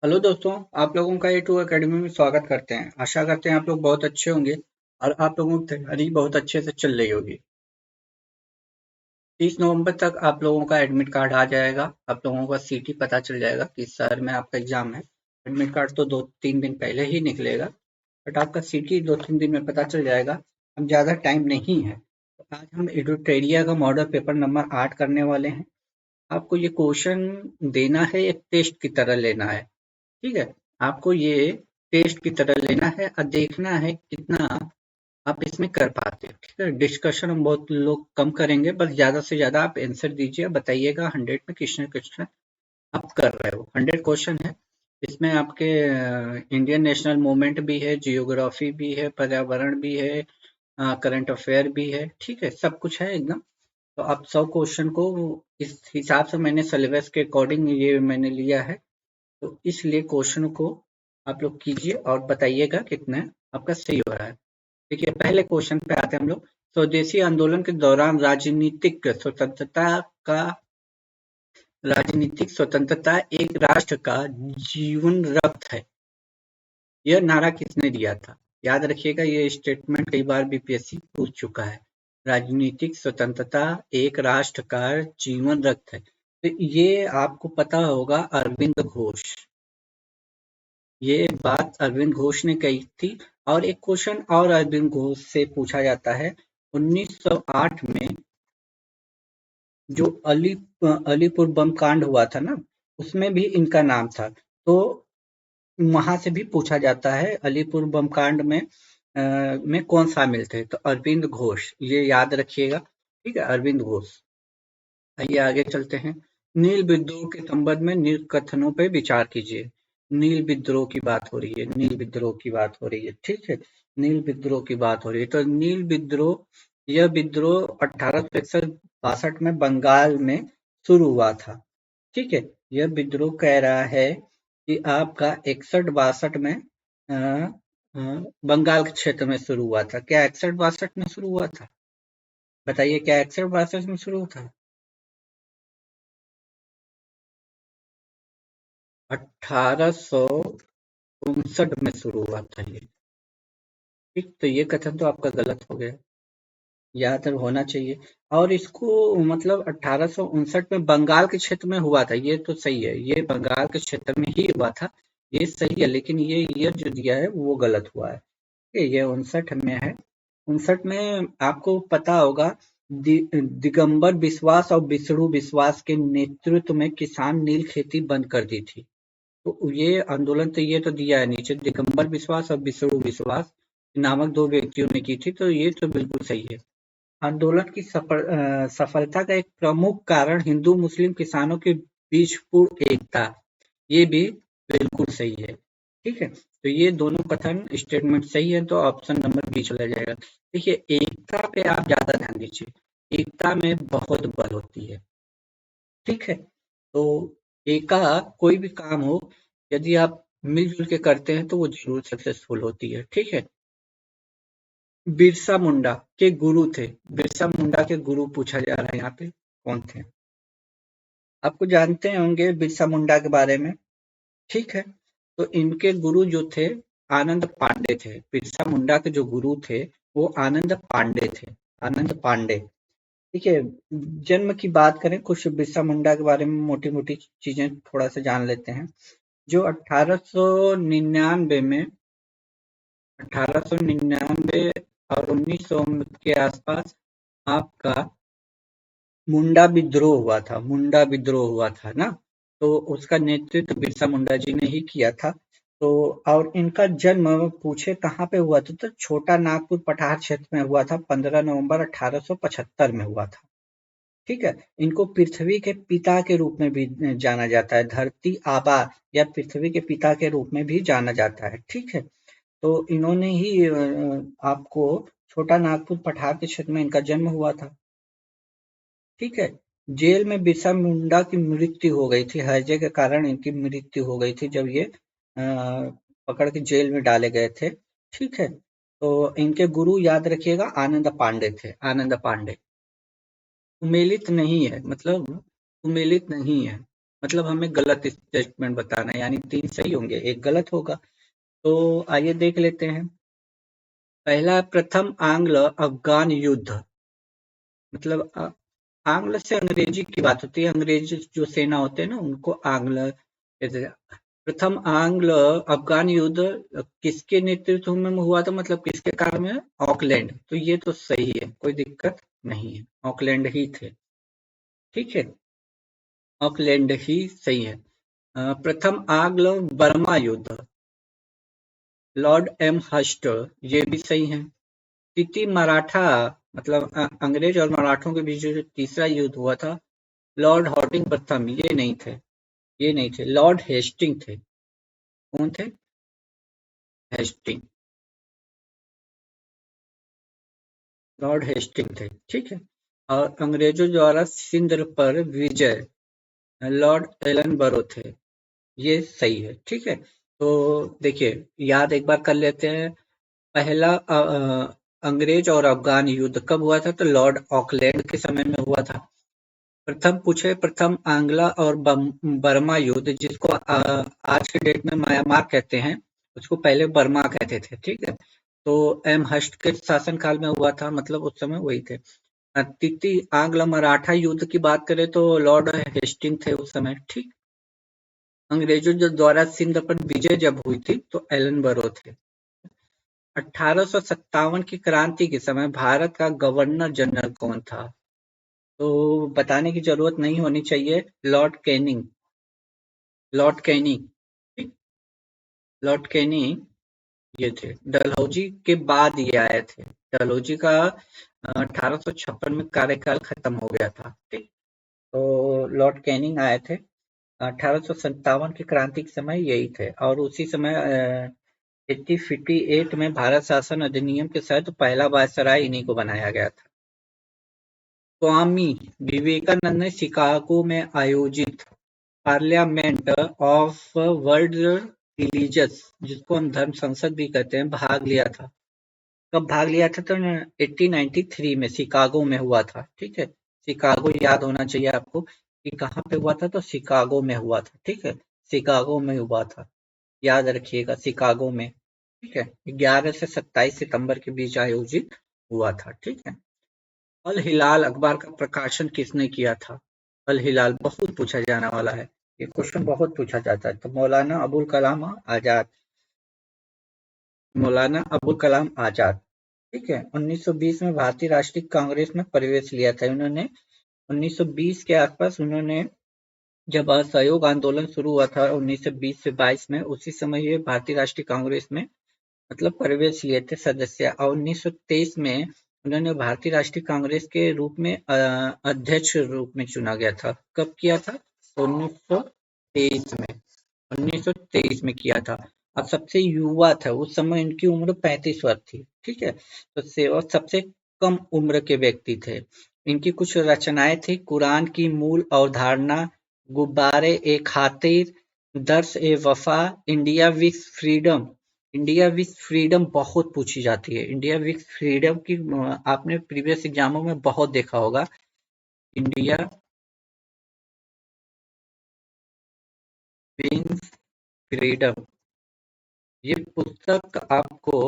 Hello दोस्तों, आप लोगों का A2 एकेडमी में स्वागत करते हैं। आशा करते हैं आप लोग बहुत अच्छे होंगे और आप लोगों की तैयारी बहुत अच्छे से चल रही होगी। 30 नवंबर तक आप लोगों का एडमिट कार्ड आ जाएगा। आप लोगों का सिटी पता चल जाएगा किस शहर में आपका एग्जाम है। एडमिट कार्ड तो 2-3 दिन पहले ही निकलेगा, बट आपका सिटी 2-3 दिन में पता चल जाएगा। अब ज़्यादा टाइम नहीं है। तो आज हम एडुटेरिया का मॉडल पेपर नंबर 8 करने वाले हैं। आपको ये क्वेश्चन देना है, एक टेस्ट की तरह लेना है। ठीक है, आपको ये टेस्ट की तरह लेना है और देखना है कितना आप इसमें कर पाते हो। ठीक है, डिस्कशन हम बहुत लोग कम करेंगे, बस ज्यादा से ज्यादा आप आंसर दीजिए, बताइएगा 100 में कितने क्वेश्चन आप कर रहे हो। 100 क्वेश्चन है। इसमें आपके इंडियन नेशनल मूवमेंट भी है, जियोग्राफी भी है, पर्यावरण भी है, करंट अफेयर भी है। ठीक है, सब कुछ है एकदम। तो आप 100 क्वेश्चन को इस हिसाब से मैंने सिलेबस के अकॉर्डिंग ये मैंने लिया है। तो इसलिए क्वेश्चन को आप लोग कीजिए और बताइएगा कितना आपका सही हो रहा है। देखिए, पहले क्वेश्चन पे आते हैं हम लोग। स्वदेशी आंदोलन के दौरान राजनीतिक स्वतंत्रता एक राष्ट्र का जीवन रक्त है, यह नारा किसने दिया था? याद रखिएगा, ये स्टेटमेंट कई बार बीपीएससी पूछ चुका है। राजनीतिक स्वतंत्रता एक राष्ट्र का जीवन रक्त है, तो ये आपको पता होगा, अरविंद घोष। ये बात अरविंद घोष ने कही थी। और एक क्वेश्चन और अरविंद घोष से पूछा जाता है। 1908 में जो अलीपुर बम कांड हुआ था ना, उसमें भी इनका नाम था। तो वहां से भी पूछा जाता है, अलीपुर बम कांड में कौन शामिल थे? तो अरविंद घोष, ये याद रखिएगा। ठीक है, अरविंद घोष। आइए आगे चलते हैं। नील विद्रोह के संबंध में निम्न कथनों पर विचार कीजिए। नील विद्रोह की बात हो रही है, नील विद्रोह की बात हो रही है। ठीक है, नील विद्रोह की बात हो रही है। तो नील विद्रोह, यह विद्रोह 1861-62 में बंगाल में शुरू हुआ था। ठीक है, यह विद्रोह कह रहा है कि आपका 61-62 में बंगाल के क्षेत्र में शुरू हुआ था। क्या 61-62 में शुरू हुआ था? बताइए, क्या 61-62 में शुरू हुआ था? 1859 में शुरू हुआ था ये। ठीक, तो ये कथन तो आपका गलत हो गया, याद होना चाहिए। और इसको मतलब 1859 में बंगाल के क्षेत्र में हुआ था, ये तो सही है, ये बंगाल के क्षेत्र में ही हुआ था, ये सही है। लेकिन ये ईयर जो दिया है वो गलत हुआ है। ठीक है, ये 59 में है। 59 में आपको पता होगा, दिगंबर बिश्वास और विष्णु विश्वास के नेतृत्व में किसान नील खेती बंद कर दी थी। तो ये आंदोलन तो ये तो दिया है नीचे, दिगंबर विश्वास और विष्णु विश्वास नामक 2 व्यक्तियों ने की थी, तो ये तो बिल्कुल सही है। आंदोलन की सफलता का एक प्रमुख कारण हिंदू मुस्लिम किसानों के बीच पूर्ण एकता, ये भी बिल्कुल सही है। ठीक है, तो ये दोनों कथन स्टेटमेंट सही है, तो ऑप्शन नंबर बी चला जाएगा। देखिए, एकता पे आप ज्यादा ध्यान दीजिए, एकता में बहुत बल होती है। ठीक है, तो एका कोई भी काम हो, यदि आप मिलजुल के करते हैं तो वो जरूर सक्सेसफुल होती है। ठीक है, बिरसा मुंडा के गुरु थे। बिरसा मुंडा के गुरु पूछा जा रहा है यहाँ पे, कौन थे? आपको जानते होंगे बिरसा मुंडा के बारे में। ठीक है, तो इनके गुरु जो थे, आनंद पांडे थे। बिरसा मुंडा के जो गुरु थे वो आनंद पांडे थे, आनंद पांडे। ठीक है, जन्म की बात करें, कुछ बिरसा मुंडा के बारे में मोटी मोटी चीजें थोड़ा सा जान लेते हैं। जो 1899 में, 1899 और 1900 के आसपास आपका मुंडा विद्रोह हुआ था, मुंडा विद्रोह हुआ था ना, तो उसका नेतृत्व बिरसा मुंडा जी ने ही किया था। तो और इनका जन्म पूछे कहाँ पे हुआ था, तो छोटा नागपुर पठार क्षेत्र में हुआ था, 15 नवंबर 1875 में हुआ था। ठीक है, इनको पृथ्वी के पिता के रूप में भी जाना जाता है, धरती आबा या पृथ्वी के पिता के रूप में भी जाना जाता है। ठीक है, तो इन्होंने ही आपको छोटा नागपुर पठार के क्षेत्र में इनका जन्म हुआ था। ठीक है, जेल में बिरसा मुंडा की मृत्यु हो गई थी, हैजे के कारण इनकी मृत्यु हो गई थी, जब ये पकड़ के जेल में डाले गए थे। ठीक है, तो इनके गुरु याद रखिएगा, आनंद पांडे थे, आनंद पांडे। सुमेलित नहीं है, मतलब सुमेलित नहीं है। मतलब हमें गलत स्टेटमेंट बताना है, यानी 3 सही होंगे, 1 गलत होगा। तो आइए देख लेते हैं। पहला, प्रथम आंग्ल-अफ़गान युद्ध। मतलब आंग्ल से अंग्रेजी की बात होती है, अंग्रेज जो सेना होते हैं ना उनको आंग्ल कहते हैं। प्रथम आंग्ल अफगान युद्ध किसके नेतृत्व में हुआ था, मतलब किसके काल में? ऑकलैंड। तो ये तो सही है, कोई दिक्कत नहीं है, ऑकलैंड ही थे। ठीक है, ऑकलैंड ही सही है। प्रथम आंग्ल बर्मा युद्ध, लॉर्ड एम हस्ट, ये भी सही है। तृतीय मराठा, मतलब अंग्रेज और मराठों के बीच जो तीसरा युद्ध हुआ था, लॉर्ड हॉटिंग प्रथम, ये नहीं थे, ये नहीं थे, लॉर्ड हेस्टिंग थे। कौन थे? हेस्टिंग, लॉर्ड हेस्टिंग थे। ठीक है। और अंग्रेजों द्वारा सिंध पर विजय, लॉर्ड एलनबरो थे। ये सही है। ठीक है। तो देखिए, याद एक बार कर लेते हैं। पहला अंग्रेज और अफगान युद्ध कब हुआ था? तो लॉर्ड ऑकलैंड के समय में हुआ था। प्रथम पूछे, प्रथम आंग्ला और बर्मा युद्ध, जिसको आज के डेट में म्यांमार कहते हैं, उसको पहले बर्मा कहते थे। ठीक है। तो एम हस्ट के शासनकाल में हुआ था, मतलब उस समय वही थे। तृतीय आंग्ल मराठा युद्ध की बात करें तो लॉर्ड हेस्टिंग थे उस समय। ठीक। अंग्रेजों जो द्वारा सिंध पर विजय जब हुई थी तो एलन बरो थे। 1857 की क्रांति के समय भारत का गवर्नर जनरल कौन था? तो बताने की जरूरत नहीं होनी चाहिए, लॉर्ड कैनिंग, लॉर्ड कैनिंग। ठीक, लॉर्ड कैनिंग ये थे। डलहौजी के बाद ये आए थे। डलहौजी का 1856 में कार्यकाल खत्म हो गया था। ठीक। तो लॉर्ड कैनिंग आए थे 1857 की क्रांति के समय, यही थे। और उसी समय 1858 में भारत शासन अधिनियम के तहत पहला वायसराय इन्हीं को बनाया गया था। स्वामी विवेकानंद ने शिकागो में आयोजित पार्लियामेंट ऑफ वर्ल्ड रिलीजस, जिसको हम धर्म संसद भी कहते हैं, भाग लिया था। कब भाग लिया था? तो 1893 में शिकागो में हुआ था। ठीक है। शिकागो याद होना चाहिए आपको कि कहाँ पे हुआ था, तो शिकागो में हुआ था। ठीक है, शिकागो में हुआ था, याद रखिएगा, शिकागो में। ठीक है, 11 से 27 सितंबर के बीच आयोजित हुआ था। ठीक है। अल हिलाल अखबार का प्रकाशन किसने किया था? अल हिलाल बहुत पूछा जाने वाला है, ये क्वेश्चन बहुत पूछा जाता है। तो मौलाना अबुल कलाम आजाद, मौलाना अबुल कलाम आजाद। ठीक है। 1920 में भारतीय राष्ट्रीय कांग्रेस में प्रवेश लिया था इन्होंने। 1920 के आसपास उन्होंने, जब असहयोग आंदोलन शुरू हुआ था 1920 से 22 में, उसी समय ये भारतीय राष्ट्रीय कांग्रेस में मतलब प्रवेश लिए थे सदस्य। और 1923 में उन्होंने भारतीय राष्ट्रीय कांग्रेस के रूप में अध्यक्ष रूप में चुना गया था। कब किया था? 1923 में, 1923 में किया था। अब सबसे युवा था उस समय, इनकी उम्र 35 वर्ष थी। ठीक है। तो और सबसे कम उम्र के व्यक्ति थे। इनकी कुछ रचनाएं थी, कुरान की मूल अवधारणा, गुब्बारे ए खातिर, दर्स ए वफा, India with freedom. India with freedom बहुत पूछी जाती है। इंडिया विथ फ्रीडम की आपने प्रीवियस एग्जामों में बहुत देखा होगा। इंडिया विथ फ्रीडम, ये पुस्तक आपको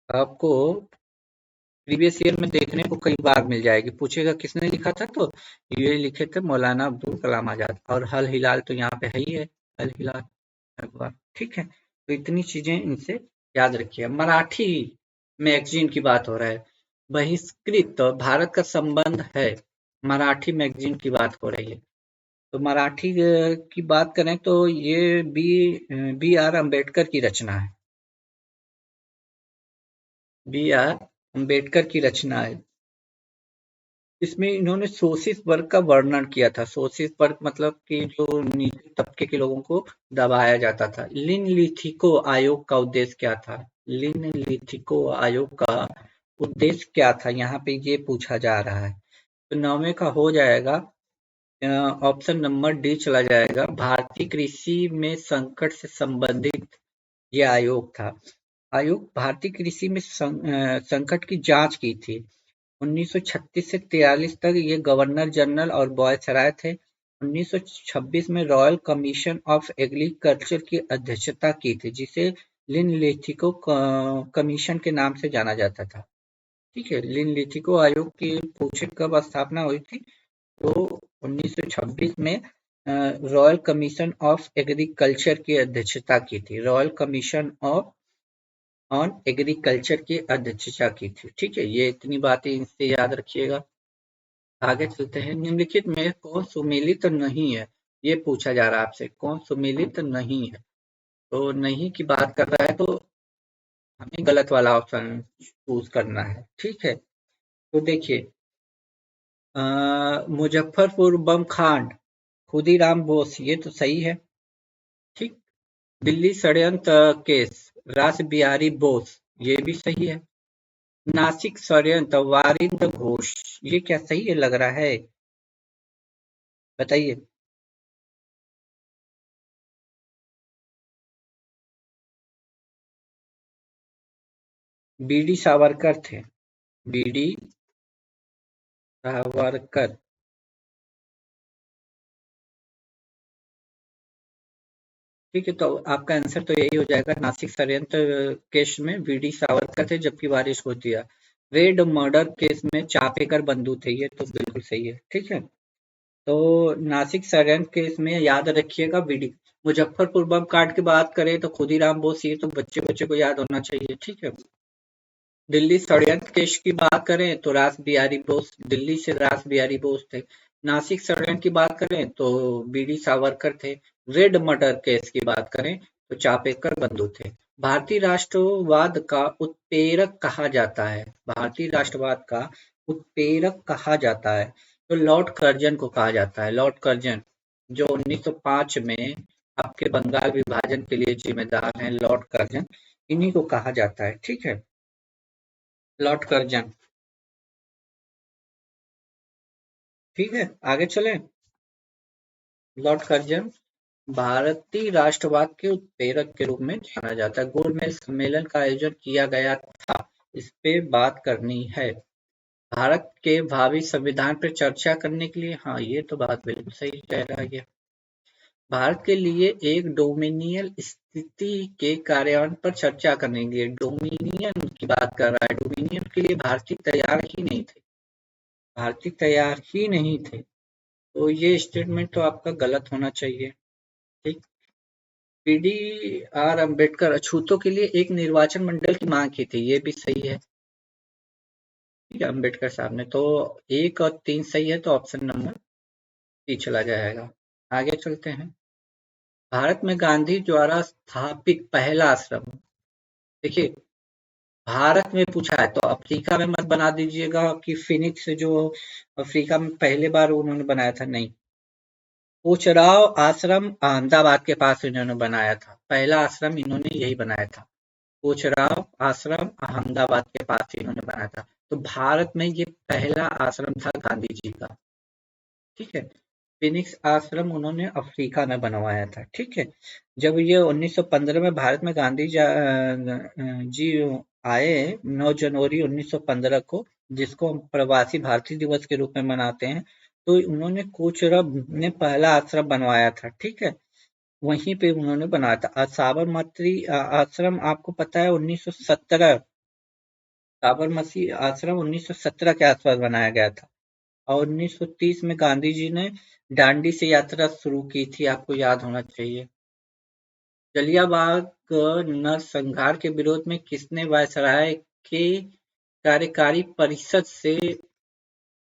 आपको प्रीवियस ईयर में देखने को कई बार मिल जाएगी। पूछेगा किसने लिखा था, तो ये लिखे थे मौलाना अब्दुल कलाम आजाद। और हल हिलाल तो यहाँ पे है ही है, हल हिलाल अखबार। ठीक है। तो इतनी चीजें इनसे याद रखिए। मराठी मैगजीन की बात हो रहा है, बहिष्कृत भारत का संबंध है, मराठी मैगजीन की बात हो रही है। तो मराठी की बात करें तो ये बी आर अम्बेडकर की रचना है, बी आर अम्बेडकर की रचना है। इसमें इन्होंने शोषित वर्ग का वर्णन किया था। शोषित वर्ग मतलब कि जो नीचे तबके के लोगों को दबाया जाता था। लिथिको आयोग का उद्देश्य क्या था? लिथिको आयोग का उद्देश्य क्या था, यहाँ पे ये पूछा जा रहा है। तो 9वें का हो जाएगा, ऑप्शन नंबर डी चला जाएगा। भारतीय कृषि में संकट से संबंधित ये आयोग था। आयोग भारतीय कृषि में संकट की जांच की थी। 1936 से 43 तक ये गवर्नर जनरल और वायसराय थे। 1926 में रॉयल कमीशन ऑफ एग्रीकल्चर की अध्यक्षता की थी, जिसे लिनलिथिको कमीशन के नाम से जाना जाता था। ठीक है, लिनलिथिको आयोग की पूछे कब स्थापना हुई थी, तो 1926 में रॉयल कमीशन ऑफ एग्रीकल्चर की अध्यक्षता की थी। Royal commission of on agriculture की अध्यक्षता की थी। ठीक है, ये इतनी बातें इससे याद रखिएगा। आगे चलते हैं। निम्नलिखित में कौन सुमेलित नहीं है, ये पूछा जा रहा है आपसे, कौन सुमेलित नहीं है। तो नहीं की बात कर रहा है तो हमें गलत वाला ऑप्शन चूज करना है। ठीक है, तो देखिए, मुजफ्फरपुर बम कांड, खुदीराम बोस, ये तो सही है। ठीक। दिल्ली षड्यंत्र केस, रास बिहारी बोस, ये भी सही है। नासिक षड्यंत्र, वारिंद घोष, ये क्या सही है लग रहा है, बताइए। बीडी सावरकर थे, बीडी सावरकर। ठीक है, तो आपका आंसर तो यही हो जाएगा, नासिक षड्यंत्र केस में बीडी सावरकर थे, जबकि बारिश होती है। रेड मर्डर केस में चापेकर बंधु थे, ये तो बिल्कुल सही है। ठीक है, तो नासिक षड्यंत्र केस में याद रखिएगा बीडी। मुजफ्फरपुर बम कांड की बात करें तो खुदीराम बोस, ये तो बच्चे बच्चे को याद होना चाहिए। ठीक है, दिल्ली षड्यंत्र केस की बात करें तो रास बिहारी बोस, दिल्ली से रास बिहारी बोस थे। नासिक षड्यंत्र की बात करें तो बीडी सावरकर थे। रेड मर्डर केस की बात करें तो चापेकर बंधु थे। भारतीय राष्ट्रवाद का उत्प्रेरक कहा जाता है, भारतीय राष्ट्रवाद का उत्प्रेरक कहा जाता है, तो लॉर्ड कर्जन को कहा जाता है। लॉर्ड कर्जन, जो 1905 में आपके बंगाल विभाजन के लिए जिम्मेदार हैं, लॉर्ड कर्जन, इन्हीं को कहा जाता है। ठीक है, लॉर्ड कर्जन। ठीक है, आगे चलें। लॉर्ड कर्जन भारतीय राष्ट्रवाद के उत्प्रेरक के रूप में जाना जाता है। गोलमेज सम्मेलन का आयोजन किया गया था, इस पे बात करनी है। भारत के भावी संविधान पर चर्चा करने के लिए, हाँ ये तो बात बिल्कुल सही कह रहा है। भारत के लिए एक डोमिनियल स्थिति के कार्यान्वयन पर चर्चा करने के लिए, डोमिनियन की बात कर रहा है, डोमिनियन के लिए भारतीय तैयार ही नहीं थे, भारतीय तैयार ही नहीं थे, तो ये स्टेटमेंट तो आपका गलत होना चाहिए। ठीक। पीडी आर अम्बेडकर अछूतों के लिए एक निर्वाचन मंडल की मांग की थी, ये भी सही है। ठीक है, अम्बेडकर साहब ने, तो 1 और 3 सही है, तो ऑप्शन नंबर सी चला जाएगा। आगे चलते हैं। भारत में गांधी द्वारा स्थापित पहला आश्रम, देखिए भारत में पूछा है तो अफ्रीका में मत बना दीजिएगा कि फिनिक्स जो अफ्रीका में पहले बार उन्होंने बनाया था, नहीं। कोचराव आश्रम अहमदाबाद के पास इन्होंने बनाया था, पहला आश्रम इन्होंने यही बनाया था। कोचराव आश्रम अहमदाबाद के पास इन्होंने बनाया था, तो भारत में ये पहला आश्रम था गांधी जी का। ठीक है, फिनिक्स आश्रम उन्होंने अफ्रीका में बनवाया था। ठीक है, जब ये 1915 में भारत में गांधी जी आए 9 जनवरी 1915 को, जिसको हम प्रवासी भारतीय दिवस के रूप में मनाते हैं, तो उन्होंने कोचरब ने पहला आश्रम बनवाया था। ठीक है, वहीं पे उन्होंने बनाया था। साबरमती आश्रम आपको पता है 1917, साबरमती आश्रम 1917 के आसपास बनाया गया था, और 1930 में गांधी जी ने दांडी से यात्रा शुरू की थी, आपको याद होना चाहिए। जलियांवाला नरसंहार के विरोध में किसने वायसराय के कार्यकारी परिषद से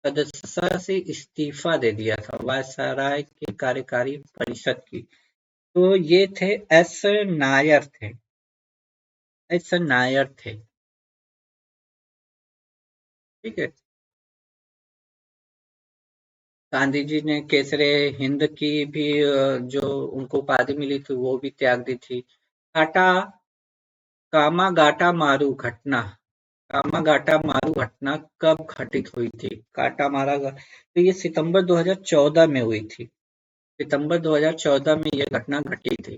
सदस्यता से इस्तीफा दे दिया था, वायसराय के कार्यकारी परिषद की, तो ये थे एस नायर थे, एस नायर थे। ठीक है, गांधी जी ने केसरे हिंद की भी जो उनको उपाधि मिली थी वो भी त्याग दी थी। काटा कामागाटा मारू घटना, कामागाटा मारू घटना कब घटित हुई थी, काटा मारा तो ये सितंबर 2014 में हुई थी, सितंबर 2014 में ये घटना घटी थी।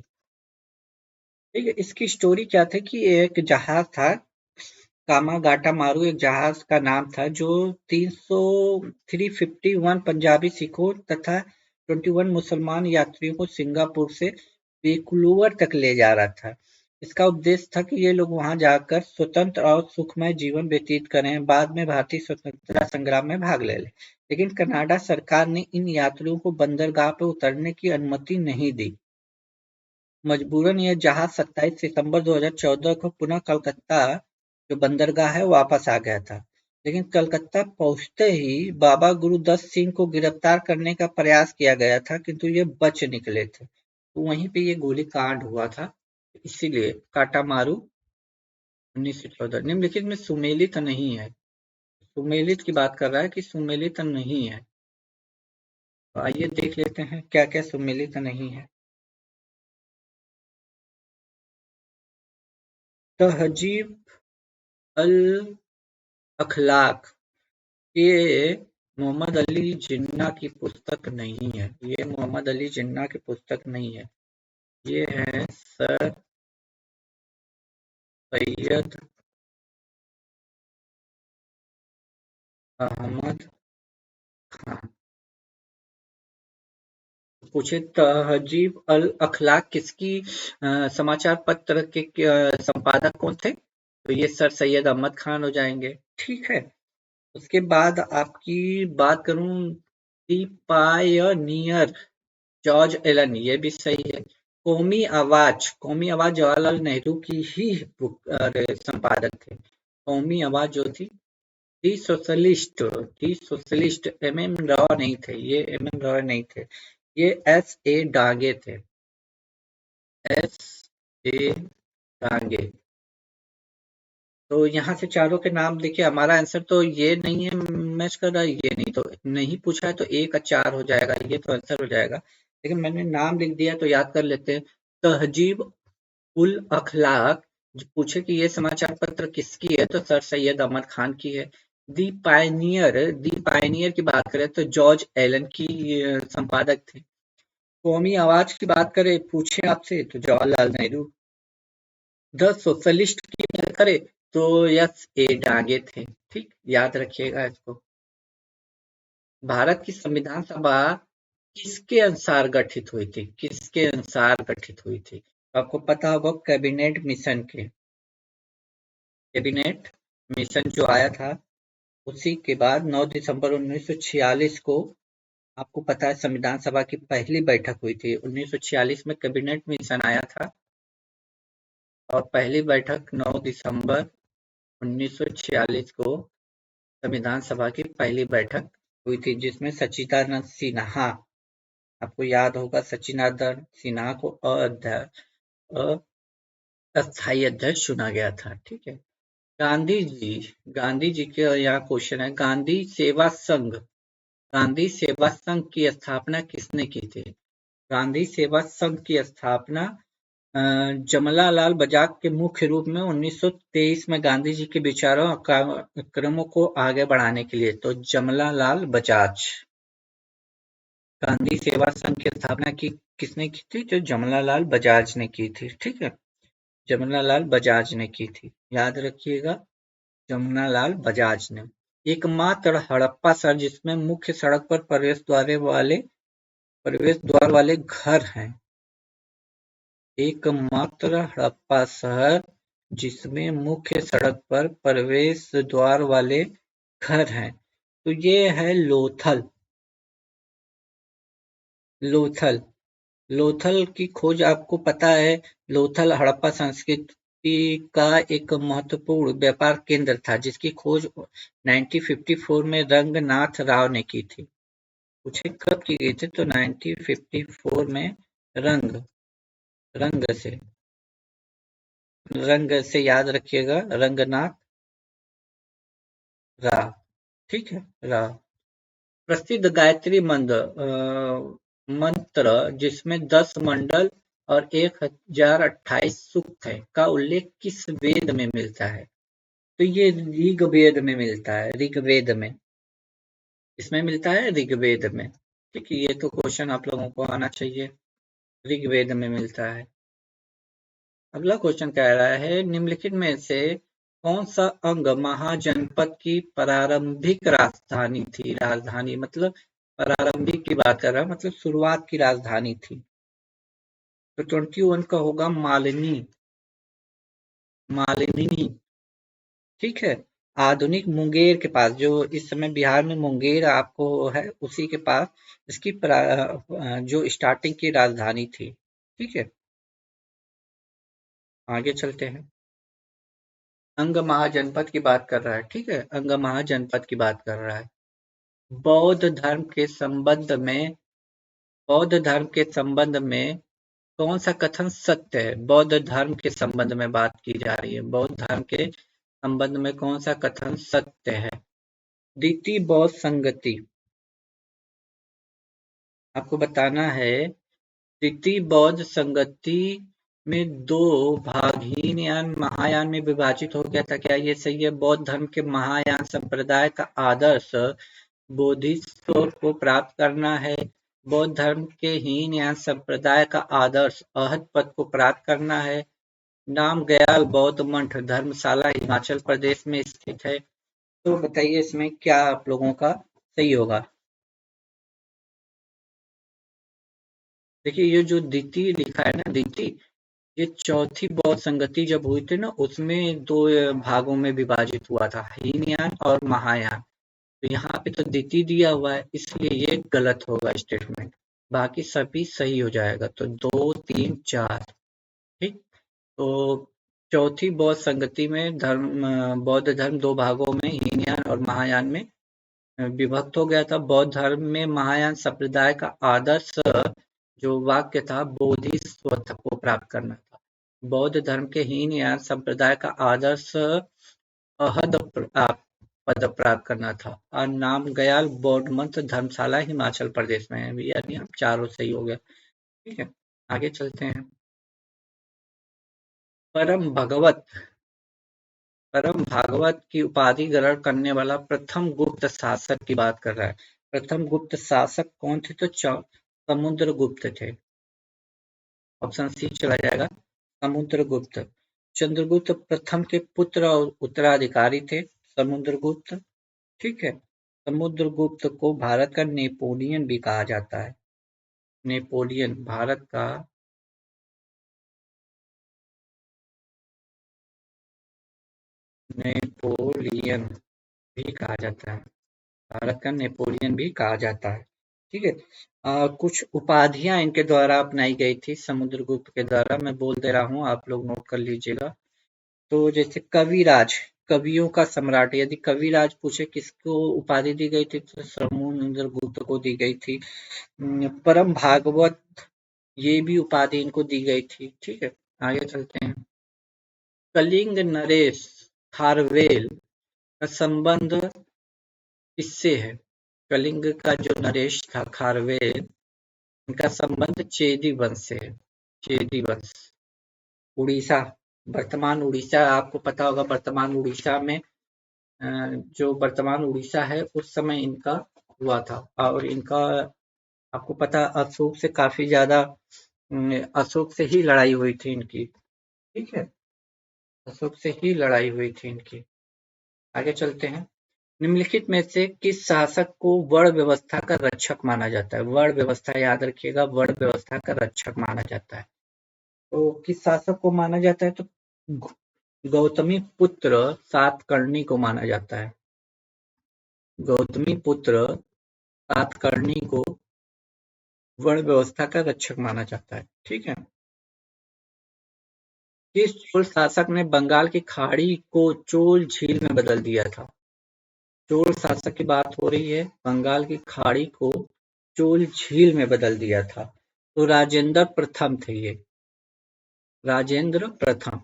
ठीक है, इसकी स्टोरी क्या थी कि एक जहाज था, कामागाटा मारू एक जहाज का नाम था, जो 351 पंजाबी सिखों तथा 21 मुसलमान यात्रियों को सिंगापुर से वैंकूवर तक ले जा रहा था। इसका उद्देश्य था कि ये लोग वहां जाकर स्वतंत्र और सुखमय जीवन व्यतीत करें, बाद में भारतीय स्वतंत्रता संग्राम में भाग ले लें। लेकिन कनाडा सरकार ने इन यात्रियों को बंदरगाह पर उतरने की अनुमति नहीं दी। मजबूरन यह जहाज 27 सितंबर 2014 को पुनः कलकत्ता जो बंदरगाह है वापस आ गया था। लेकिन कलकत्ता पहुंचते ही बाबा गुरुदत्त सिंह को गिरफ्तार करने का प्रयास किया गया था, किंतु ये बच निकले थे। तो वहीं पे ये गोलीकांड हुआ था, इसीलिए काटामारू 1914। निम्नलिखित में सुमेलित नहीं है। सुमेलित की बात कर रहा है कि सुमेलित नहीं है। तो आइए देख लेते हैं क्या क्या सुमेलित नहीं है। तहजीब अल अखलाक, ये मोहम्मद अली जिन्ना की पुस्तक नहीं है। ये मोहम्मद अली जिन्ना की पुस्तक नहीं है। ये है सर सैयद अहमद खान। पूछे तहजीब अल अखलाक किसकी समाचार पत्र के संपादक कौन थे? तो ये सर सैयद अहमद खान हो जाएंगे। ठीक है, उसके बाद आपकी बात करूं, दी पायनियर जॉर्ज एलन, ये भी सही है। कौमी आवाज जवाहरलाल नेहरू की ही संपादक थे। कौमी आवाज जो थी, दी सोशलिस्ट एम एम राव नहीं थे, ये एम एम राव नहीं थे, ये एस ए डांगे थे। S A Dange. तो यहाँ से चारों के नाम देखिए, हमारा आंसर तो ये नहीं है मैच कर रहा है, ये नहीं, तो नहीं पूछा है तो 1 का 4 हो जाएगा, ये तो आंसर हो जाएगा। लेकिन मैंने नाम लिख दिया तो याद कर लेते हैं। तहजीब उल अखलाक, पूछे कि ये समाचार पत्र किसकी है, तो सर सैयद अहमद खान की है। दी पायनियर की बात करें तो जॉर्ज एलन की संपादक थे। कौमी आवाज की बात करें, पूछे आपसे, तो जवाहरलाल नेहरू। द सोशलिस्ट की बात करें तो यस ए डांगे थे। ठीक, याद रखिएगा इसको। भारत की संविधान सभा किसके अनुसार गठित हुई थी? किसके अनुसार गठित हुई थी? तो आपको पता होगा, कैबिनेट मिशन के। कैबिनेट मिशन जो आया था, उसी के बाद 9 दिसंबर 1946 को आपको पता है संविधान सभा की पहली बैठक हुई थी। 1946 में कैबिनेट मिशन आया था और पहली बैठक 9 दिसंबर 1946 को संविधान सभा की पहली बैठक हुई थी, जिसमें सच्चिदानंद सिन्हा, आपको याद होगा, सच्चिदानंद सिन्हा को अस्थायी अध्यक्ष चुना गया था। ठीक है। गांधी जी के यहाँ क्वेश्चन है, गांधी सेवा संघ की स्थापना किसने की थी? गांधी सेवा संघ की स्थापना जमनालाल बजाज के मुख्य रूप में 1923 में गांधी जी के विचारों और कार्यक्रमों को आगे बढ़ाने के लिए। तो जमनालाल बजाज। गांधी सेवा संघ की स्थापना किसने की थी? जो जमनालाल बजाज ने की थी। ठीक है, जमनालाल बजाज ने की थी, याद रखिएगा, जमनालाल बजाज ने। एकमात्र हड़प्पा शहर जिसमें मुख्य सड़क पर प्रवेश द्वार वाले घर हैं। एकमात्र हड़प्पा शहर जिसमें मुख्य सड़क पर प्रवेश द्वार वाले घर हैं, तो ये है लोथल। लोथल की खोज आपको पता है, लोथल हड़प्पा संस्कृति का एक महत्वपूर्ण व्यापार केंद्र था, जिसकी खोज 1954 में रंगनाथ राव ने की थी। पूछे कब की गई थी? तो 1954 में रंग से याद रखिएगा, रंगनाथ राव। ठीक है, राव। प्रसिद्ध गायत्री मंत्र जिसमें 10 मंडल और 1028 सूक्त है, का उल्लेख किस वेद में मिलता है? तो ये ऋग्वेद में मिलता है। ऋग्वेद में, इसमें मिलता है ऋग्वेद में। ठीक है, ये तो क्वेश्चन आप लोगों को आना चाहिए, ऋग्वेद में मिलता है। अगला क्वेश्चन कह रहा है, निम्नलिखित में से कौन सा अंग महाजनपद की प्रारंभिक राजधानी थी? राजधानी मतलब प्रारंभिक की बात कर रहा है, मतलब शुरुआत की राजधानी थी। तो 21 का होगा मालिनी, मालिनी। ठीक है। आधुनिक मुंगेर के पास, जो इस समय बिहार में मुंगेर आपको है, उसी के पास इसकी जो स्टार्टिंग की राजधानी थी। ठीक है, आगे चलते हैं। अंग महाजनपद की बात कर रहा है। ठीक है, अंग महाजनपद की बात कर रहा है। बौद्ध धर्म के संबंध में, बौद्ध धर्म के संबंध में कौन सा कथन सत्य है? बौद्ध धर्म के संबंध में बात की जा रही है। बौद्ध धर्म के संबंध में कौन सा कथन सत्य है? द्वितीय बौद्ध संगति, आपको बताना है। द्वितीय बौद्ध संगति में दो भाग हीन यान महायान में विभाजित हो गया था। क्या ये सही है? बौद्ध धर्म के महायान संप्रदाय का आदर्श बोधिसत्व को प्राप्त करना है। बौद्ध धर्म के हीनयान संप्रदाय का आदर्श अहत पद को प्राप्त करना है। नाम गयाल बौद्ध मठ धर्मशाला हिमाचल प्रदेश में स्थित है। तो बताइए इसमें क्या आप लोगों का सही होगा? देखिए ये जो द्वितीय लिखा है ना, द्वितीय, ये चौथी बौद्ध संगति जब हुई थी ना, उसमें दो भागों में विभाजित हुआ था, हीनयान और महायान। तो यहाँ पे तो द्वितीय दिया हुआ है, इसलिए ये गलत होगा स्टेटमेंट। बाकी सभी सही हो जाएगा। तो 2, 3, 4। ठीक। तो चौथी बौद्ध संगति में बौद्ध धर्म दो भागों में, हीनयान और महायान में विभक्त हो गया था। बौद्ध धर्म में महायान संप्रदाय का आदर्श जो वाक्य था, बोधिसत्व को प्राप्त करना था। बौद्ध धर्म के हीनयान संप्रदाय का आदर्श अहद पद प्राप्त करना था। और नाम गयाल बौद्ध मठ धर्मशाला हिमाचल प्रदेश में है। यानी अब चारों सही हो गया। ठीक है, आगे चलते हैं। परम भगवत, परम भागवत की उपाधि ग्रहण करने वाला प्रथम गुप्त शासक की बात कर रहा है। प्रथम गुप्त शासक कौन थे? तो समुद्रगुप्त थे। ऑप्शन सी चला जाएगा, समुद्रगुप्त। चंद्रगुप्त प्रथम के पुत्र और उत्तराधिकारी थे समुद्रगुप्त। ठीक है। समुद्रगुप्त को भारत का नेपोलियन भी कहा जाता है। नेपोलियन, भारत का नेपोलियन भी कहा जाता है। भारत का नेपोलियन भी कहा जाता है। ठीक है। कुछ उपाधियां इनके द्वारा अपनाई गई थी समुद्रगुप्त के द्वारा, मैं बोल दे रहा हूँ, आप लोग नोट कर लीजिएगा। तो जैसे कविराज, कवियों का सम्राट, यदि कविराज पूछे किसको उपाधि दी गई थी, तो समुद्रगुप्त को दी गई थी। परम भागवत, ये भी उपाधि इनको दी गई थी। ठीक है, आगे चलते हैं। कलिंग नरेश खारवेल का संबंध किससे है? कलिंग का जो नरेश था खारवेल, इनका संबंध चेदी वंश से है। चेदी वंश, उड़ीसा, वर्तमान उड़ीसा, आपको पता होगा वर्तमान उड़ीसा में, जो वर्तमान उड़ीसा है उस समय इनका हुआ था। और इनका आपको पता, अशोक से काफी ज्यादा, अशोक से ही लड़ाई हुई थी इनकी। ठीक है, अशोक से ही लड़ाई हुई थी इनकी। आगे चलते हैं। निम्नलिखित में से किस शासक को वर्ण व्यवस्था का रक्षक माना जाता है? वर्ण व्यवस्था याद रखिएगा, वर्ण व्यवस्था का रक्षक माना जाता है। तो किस शासक को माना जाता है? तो गौतमी पुत्र सातकर्णी को माना जाता है। गौतमी पुत्र सातकर्णी को वर्ण व्यवस्था का रक्षक माना जाता है। ठीक है। किस चोल शासक ने बंगाल की खाड़ी को चोल झील में बदल दिया था? चोल शासक की बात हो रही है, बंगाल की खाड़ी को चोल झील में बदल दिया था। तो राजेंद्र प्रथम थे ये, राजेंद्र प्रथम।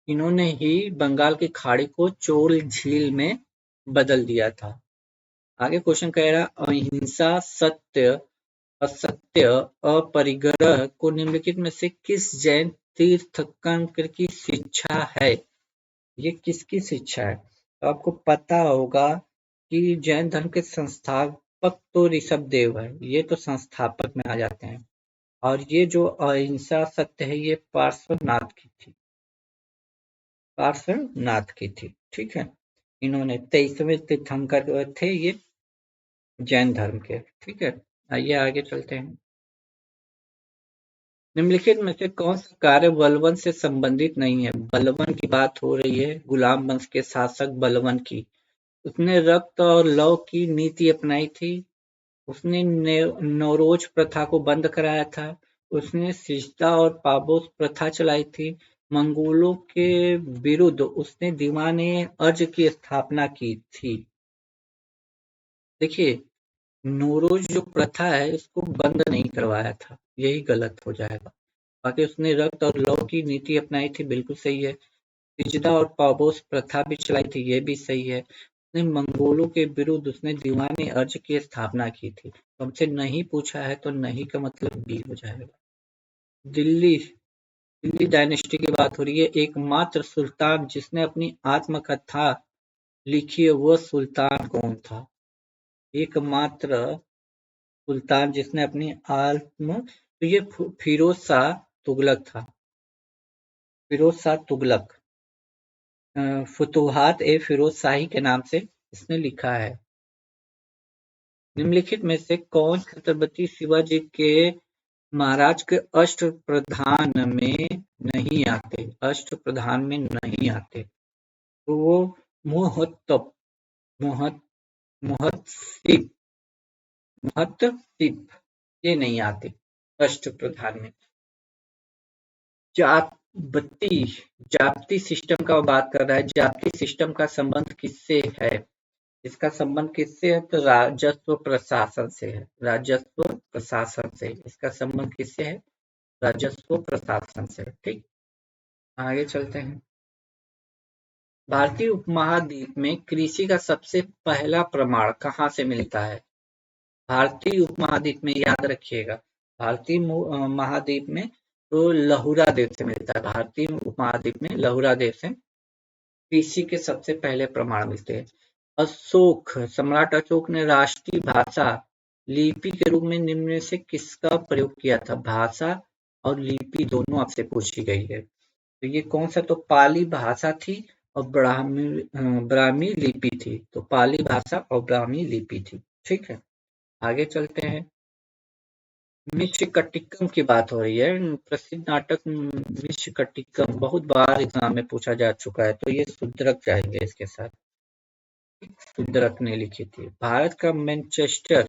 इन्होंने ही बंगाल की खाड़ी को चोल झील में बदल दिया था। आगे क्वेश्चन कह रहा, अहिंसा, सत्य, असत्य, अपरिग्रह को निम्नलिखित में से किस जैन तीर्थंकर की शिक्षा है? ये किसकी शिक्षा है? तो आपको पता होगा कि जैन धर्म के संस्थापक तो ऋषभ देव है, ये तो संस्थापक में आ जाते हैं। और ये जो अहिंसा सत्य है, ये पार्श्वनाथ की थी, पार्श्वनाथ की थी। ठीक है, इन्होंने 23वें तीर्थंकर थे ये, जैन धर्म के। ठीक है, आइए आगे चलते हैं। निम्नलिखित में से कौन सा कार्य बलवन से संबंधित नहीं है? बलवन की बात हो रही है, गुलाम वंश के शासक बलवन की। उसने रक्त और लौ की नीति अपनाई थी। उसने नौरोज प्रथा को बंद कराया था। उसने सिजदा और पाबोस प्रथा चलाई थी। मंगोलों के विरुद्ध उसने दीवाने अर्ज की स्थापना की थी। देखिए, नौरोज जो प्रथा है इसको बंद नहीं करवाया था, यही गलत हो जाएगा। बाकी उसने रक्त और लौ की नीति अपनाई थी, बिल्कुल सही है। सिजदा और पाबोस प्रथा भी चलाई थी, ये भी सही है। उसने मंगोलों के विरुद्ध उसने दीवाने अर्ज की स्थापना की थी। हमसे नहीं पूछा है तो नहीं का मतलब बी हो जाएगा। दिल्ली दिल्ली डायनेस्टी की बात हो रही है। एकमात्र सुल्तान जिसने अपनी आत्मकथा लिखी है वह सुल्तान कौन था? एकमात्र सुल्तान जिसने अपनी आत्म तो ये फिरोज शाह तुगलक था। फिरोज शाह तुगलक फुतुहात ए फिरोज शाही के नाम से इसने लिखा है। निम्नलिखित में से कौन छत्रपति शिवाजी के महाराज के अष्टप्रधान में नहीं आते? अष्टप्रधान में नहीं आते तो वो मोहत्तब मोहत मोहत्सिब मोहत्तसिब ये नहीं आते अष्टप्रधान में। जाति जाति सिस्टम का बात कर रहा है। जाति सिस्टम का संबंध किससे है? इसका संबंध किससे है? तो राजस्व प्रशासन से है। राजस्व प्रशासन से इसका संबंध किससे है? राजस्व प्रशासन से। ठीक, आगे चलते हैं। भारतीय उपमहाद्वीप में कृषि का सबसे पहला प्रमाण कहाँ से मिलता है? भारतीय उपमहाद्वीप में याद रखिएगा, भारतीय महाद्वीप में तो लहुरा देव से मिलता है। भारतीय उपमहाद्वीप में लहुरा देव से कृषि के सबसे पहले प्रमाण मिलते हैं। अशोक सम्राट अशोक ने राष्ट्रीय भाषा लिपि के रूप में निम्न में से किसका प्रयोग किया था? भाषा और लिपि दोनों आपसे पूछी गई है। तो ये कौन सा? तो पाली भाषा थी और ब्राह्मी लिपि थी। तो पाली भाषा और ब्राह्मी लिपि थी। ठीक है, आगे चलते हैं। मृच्छकटिकम की बात हो रही है। प्रसिद्ध नाटक मृच्छकटिकम बहुत बार एग्जाम में पूछा जा चुका है, तो ये शुद्रक जाएंगे इसके साथ। शुद्रक ने लिखी थी। भारत का मैनचेस्टर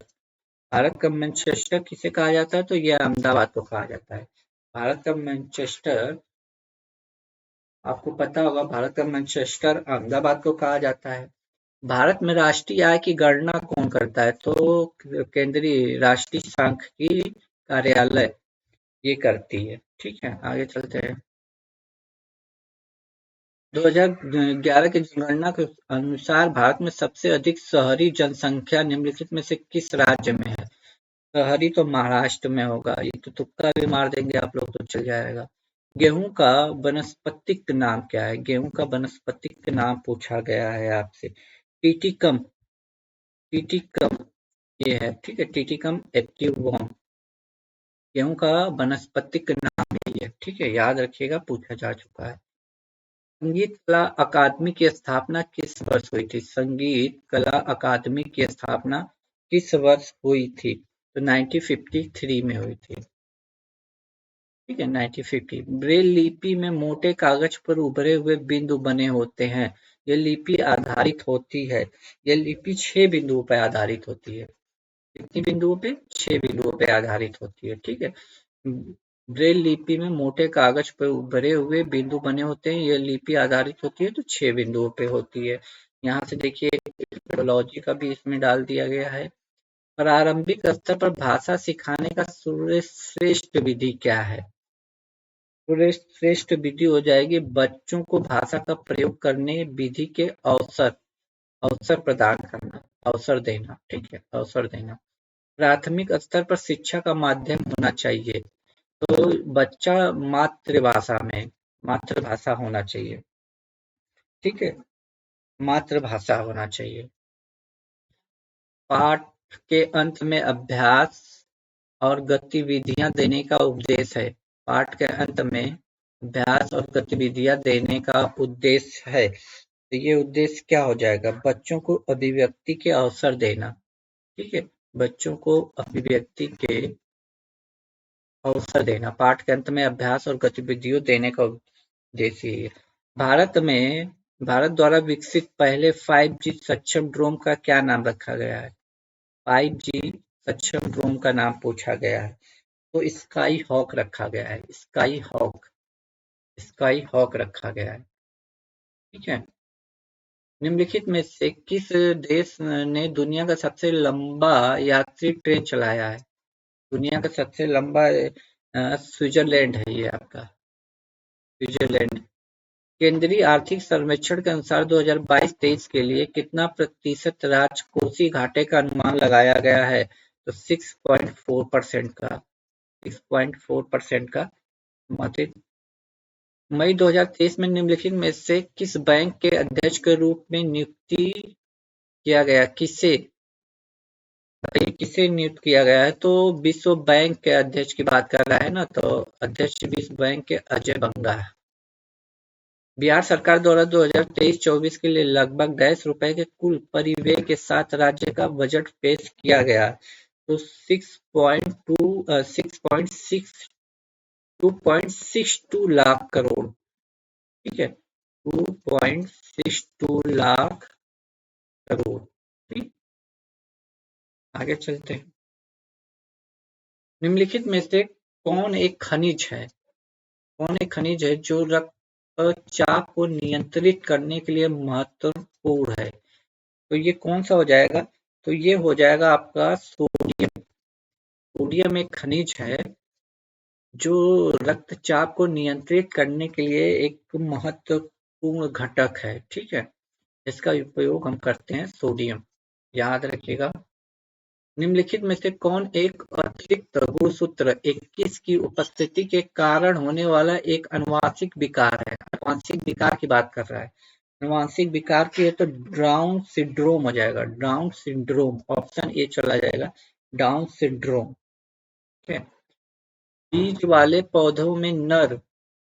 किसे कहा जाता है? तो यह अहमदाबाद को कहा जाता है। भारत का मैनचेस्टर आपको पता होगा, भारत का मैनचेस्टर अहमदाबाद को कहा जाता है। भारत में राष्ट्रीय आय की गणना कौन करता है? तो केंद्रीय राष्ट्रीय सांख्यिकी कार्यालय ये करती है। ठीक है, आगे चलते हैं। 2011 की जनगणना के अनुसार भारत में सबसे अधिक शहरी जनसंख्या निम्नलिखित में से किस राज्य में है? शहरी तो महाराष्ट्र में होगा। ये तो तुक्का भी मार देंगे आप लोग तो चल जाएगा। गेहूं का वानस्पतिक नाम क्या है? गेहूं का वानस्पतिक नाम पूछा गया है आपसे। टिटिकम टिटिकम ये है। ठीक है, टिटिकम एप्टिवम गेहूं का वानस्पतिक नाम यही है। ठीक है, याद रखिएगा, पूछा जा चुका है। संगीत कला अकादमी की स्थापना किस वर्ष हुई थी? संगीत कला अकादमी की स्थापना किस वर्ष हुई थी? तो 1953 में हुई थी। ठीक है, 1950। ब्रेल लिपि में मोटे कागज पर उभरे हुए बिंदु बने होते हैं। यह लिपि आधारित होती है। यह लिपि 6 बिंदुओं पर आधारित होती है। कितनी बिंदुओं पे? 6 बिंदुओं पे आधारित होती है। ठीक है, ब्रेल लिपि में मोटे कागज पर उभरे हुए बिंदु बने होते हैं। यह लिपि आधारित होती है तो 6 बिंदुओं पे होती है। यहाँ से देखिए टेक्नोलॉजी का भी इसमें डाल दिया गया है। प्रारंभिक स्तर पर भाषा सिखाने का सर्वश्रेष्ठ विधि क्या है? सर्वश्रेष्ठ विधि हो जाएगी बच्चों को भाषा का प्रयोग करने विधि के अवसर प्रदान करना, अवसर देना। ठीक है, अवसर देना। प्राथमिक स्तर पर शिक्षा का माध्यम होना चाहिए। तो बच्चा मातृभाषा होना चाहिए। ठीक है, मातृभाषा होना चाहिए। पाठ के अंत में अभ्यास और गतिविधियां देने का उद्देश्य है। पाठ के अंत में अभ्यास और गतिविधियां देने का उद्देश्य है। तो ये उद्देश्य क्या हो जाएगा? बच्चों को अभिव्यक्ति के अवसर देना। ठीक है, बच्चों को अभिव्यक्ति के अवसर देना, पाठ के अंत में अभ्यास और गतिविधियों देने का उद्देश्य है। भारत द्वारा विकसित पहले 5G सक्षम ड्रोन का क्या नाम रखा गया है? 5G सक्षम ड्रोन का नाम पूछा गया है, तो स्काई हॉक रखा गया है। स्काई हॉक रखा गया है। ठीक है, निम्नलिखित में से किस देश ने दुनिया का सबसे लंबा यात्री ट्रेन चलाया है? दुनिया का सबसे लंबा स्विट्जरलैंड है ये आपका, स्विट्जरलैंड। केंद्रीय आर्थिक सर्वेक्षण के अनुसार 2022-23 के लिए कितना प्रतिशत राजकोषीय घाटे का अनुमान लगाया गया है? तो 6.4% का, 6.4% का। मई 2023 में निम्नलिखित में से किस बैंक के अध्यक्ष के रूप में नियुक्ति किया गया? किसे नियुक्त किया गया है? तो विश्व बैंक के अध्यक्ष की बात कर रहा है ना, तो अध्यक्ष विश्व बैंक के अजय बंगा है। बिहार सरकार द्वारा 2023-24 के लिए लगभग ₹100 के कुल परिव्यय के साथ राज्य का बजट पेश किया गया। तो 2.62 लाख करोड़। ठीक है, 2.62 लाख करोड़। ठीक, आगे चलते हैं। निम्नलिखित में से कौन एक खनिज है जो रक्तचाप को नियंत्रित करने के लिए महत्वपूर्ण है? तो ये कौन सा हो जाएगा? तो ये हो जाएगा आपका सोडियम। सोडियम एक खनिज है जो रक्तचाप को नियंत्रित करने के लिए एक महत्वपूर्ण घटक है। ठीक है, इसका उपयोग हम करते हैं सोडियम, याद रखिएगा। निम्नलिखित में से कौन एक अतिरिक्त गुणसूत्र 21 की उपस्थिति के कारण होने वाला एक आनुवंशिक विकार है? आनुवंशिक विकार की बात कर रहा है। आनुवंशिक विकार की है तो डाउन सिंड्रोम हो जाएगा, डाउन सिंड्रोम। ऑप्शन ए चला जाएगा, डाउन सिंड्रोम। ठीक है, बीज वाले पौधों में नर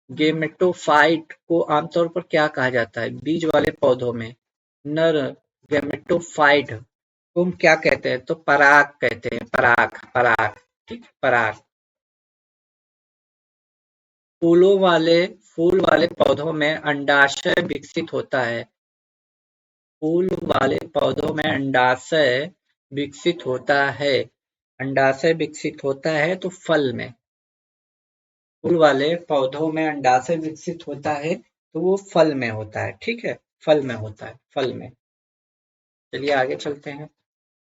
गेमेटोफाइट को आमतौर पर क्या कहा जाता है? बीज वाले पौधों में नर गेमेटोफाइट को हम क्या कहते हैं? तो पराग कहते हैं, पराग। ठीक, पराग। फूल वाले पौधों में अंडाशय विकसित होता है। फूल वाले पौधों में अंडाशय विकसित होता है। अंडाशय विकसित होता है तो फल में। फूल वाले पौधों में अंडाशय विकसित होता है तो वो फल में होता है। ठीक है, फल में होता है, फल में। चलिए आगे चलते हैं।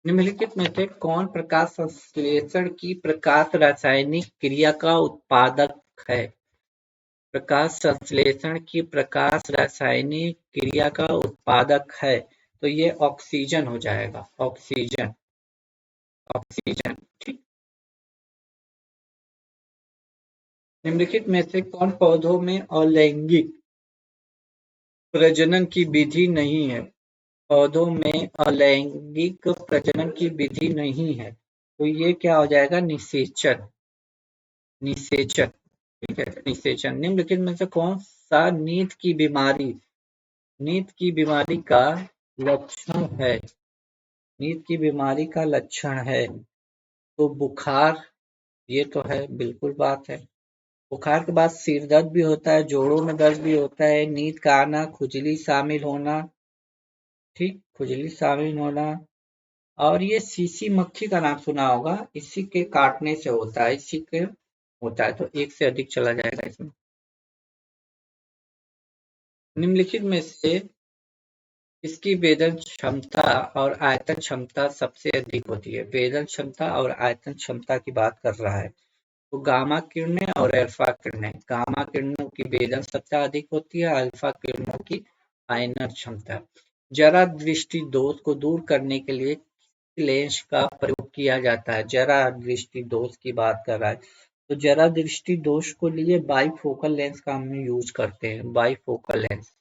निम्नलिखित में से कौन प्रकाश संश्लेषण की प्रकाश रासायनिक क्रिया का उत्पादक है? प्रकाश संश्लेषण की प्रकाश रासायनिक क्रिया का उत्पादक है, तो ये ऑक्सीजन हो जाएगा, ऑक्सीजन। ठीक। निम्नलिखित में से कौन पौधों में अलैंगिक प्रजनन की विधि नहीं है? पौधों में अलैंगिक प्रजनन की विधि नहीं है, तो ये क्या हो जाएगा? निषेचन। ठीक है, निषेचन। निम्नलिखित में से कौन सा नींद की बीमारी का लक्षण है? नींद की बीमारी का लक्षण है तो बुखार, ये तो है, बिल्कुल बात है। बुखार के बाद सिर दर्द भी होता है, जोड़ों में दर्द भी होता है, नींद का आना, खुजली शामिल होना। ठीक, खुजली शामिल होना। और ये सीसी मक्खी का नाम सुना होगा, इसी के काटने से होता है, इसी के होता है, तो एक से अधिक चला जाएगा इसमें। निम्नलिखित में से इसकी वेदन क्षमता और आयतन क्षमता सबसे अधिक होती है? वेदन क्षमता और आयतन क्षमता की बात कर रहा है, तो गामा किरणें और अल्फा किरणें। गामा किरणों की वेदन क्षमता अधिक होती है, अल्फा किरणों की आयनन क्षमता। जरा दृष्टि दोष को दूर करने के लिए लेंस का प्रयोग किया जाता है? जरा दृष्टि दोष की बात कर रहा है, तो जरा दृष्टि दोष को लिए बाईफोकल लेंस का हम यूज करते हैं, बाईफोकल लेंस।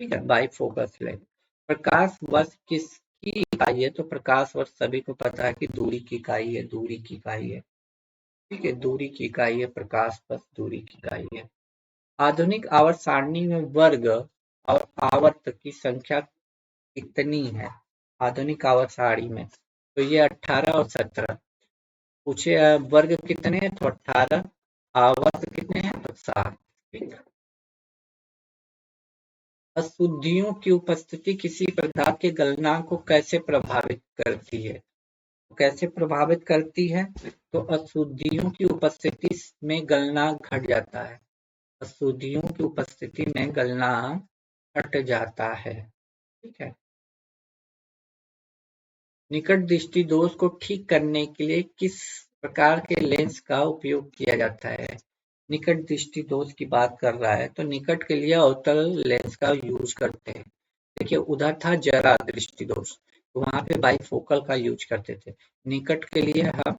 ठीक है, बाईफोकस लेंस। प्रकाश वर्ष किसकी इकाई है? तो प्रकाश वर्ष सभी को पता है कि दूरी की इकाई है, दूरी की इकाई है। ठीक है, दूरी की इकाई है, प्रकाश वर्ष दूरी की इकाई है। आधुनिक आवर्त सारणी में वर्ग और आवर्त की संख्या कितनी है? आधुनिक आवर्त सारणी में तो ये 18 और 17। पूछे वर्ग कितने हैं, तो 18। आवर्त कितने हैं, तो 7। ठीक है। अशुद्धियों की उपस्थिति किसी पदार्थ के गलनांक को कैसे प्रभावित करती है? कैसे प्रभावित करती है? तो अशुद्धियों की उपस्थिति में गलनांक घट जाता है। अशुद्धियों की उपस्थिति में गलनांक घट जाता है। ठीक है। निकट दृष्टि दोष को ठीक करने के लिए किस प्रकार के लेंस का उपयोग किया जाता है? निकट दृष्टि दोष की बात कर रहा है तो निकट के लिए अवतल लेंस का यूज करते हैं। देखिए उधर था जरा दृष्टि दोष, तो वहां पे बाइफोकल का यूज करते थे। निकट के लिए हम